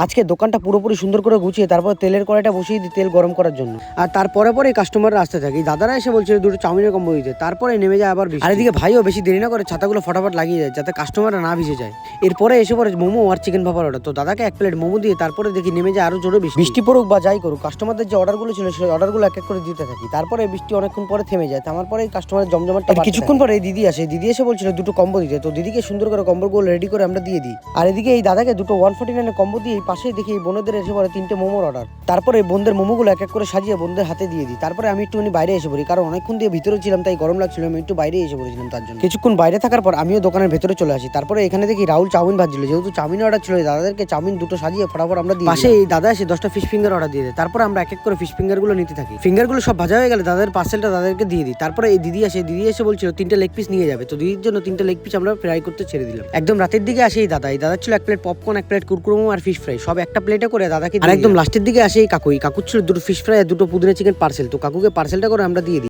আজকে দোকানটা পুরোপুরি সুন্দর করে গুছিয়ে তারপর তেলের কড়াইটা বসিয়ে দিই তেল গরম করার জন্য। আর তারপরে পরে কাস্টমাররা আসতে থাকে। দাদারা এসে বলছিল দুটো চাউমিনের কম্বো দিতে, তারপরে নেমে যায় আবার বৃষ্টি। আর এদিকে ভাইও বেশি দেরি না করে ছাতাগুলো ফটাফট লাগিয়ে যায় যাতে কাস্টমাররা না ভিজে যায়। এরপরে এসে পড়ে মোমো আর চিকেন ভাপার অর্ডার। তো দাদাকে এক প্লেট মোমো দিয়ে তারপরে দেখি নেমে যায় আরো জোরে বৃষ্টি। বৃষ্টি পড়ুক বা যাই করুক, কাস্টমারদের যে অর্ডারগুলো ছিল সেই অর্ডারগুলো এক এক করে দিতে থাকি। তারপরে বৃষ্টি অনেকক্ষণ পরে থেমে যায়। থামার পরে কাস্টমারের জমজমাটটা কিছুক্ষণ পরে এই দিদি আসে। দিদি এসে বলছিল দুটো কম্বো দিতে। তো দিদিকে সুন্দর করে কম্বোগুলো রেডি করে আমরা দিয়ে দিই। আর এদিকে এই দাদাকে দুটো 149 কম্বো দিয়ে পাশেই দেখি এই বোনদের এসে পড়ে 3টে মোমোর অর্ডার। তারপরে বোনদের মোমোগুলো এক এক করে সাজিয়ে বোনদের হাতে দিয়ে দিই। তারপরে আমি একটুখানি বাইরে এসে পড়ি, কারণ অনেকক্ষণ দিয়ে ভিতরে ছিলাম তাই গরম লাগছিল। আমি একটু বাইরে এসে পড়েছিলাম তার জন্য। কিছুক্ষণ বাইরে থাকার পর আমিও দোকানের ভেতরে চলে আসি। তারপরে এখানে দেখি রাহুল চাউমিন ভাজছিল। যেহেতু চাউমিন অর্ডার ছিল, দাদাদেরকে চাউমিন দুটো সাজিয়ে ফটাফট আমরা দিই। পাশে এই দাদা এসে 10টা ফিশ ফিঙ্গার অর্ডার দিয়ে দেয়। তারপরে আমরা এক এক করে ফিশ ফিঙ্গার গুলো নিতে থাকি। ফিঙ্গারগুলো সব ভাজা হয়ে গেলে দাদাদের পার্সেলটা দাদাদেরকে দিয়ে দিই। তারপরে এই দিদি এসে বলছিল 3টে লেগ পিস নিয়ে যাবে। তো দিদির জন্য 3টে লেগ পিস আমরা ফ্রাই করতে ছেড়ে দিলাম। একদম রাতের দিকে আসে এই দাদা ছিল এক প্লেট পপকর্ন, এক প্লেট কুরকুরে মোমো আর ফিশ ফ্রাই, সব একটা প্লেটে করে দাদাকে। আর একদম লাস্টের দিকে আসে এই কাকুর ছিল দুটো ফিশ ফ্রাই আর দুটো পুদিনা চিকেন পার্সেল। তো কাকুকে পার্সেলটা করে আমরা দিয়ে দিই।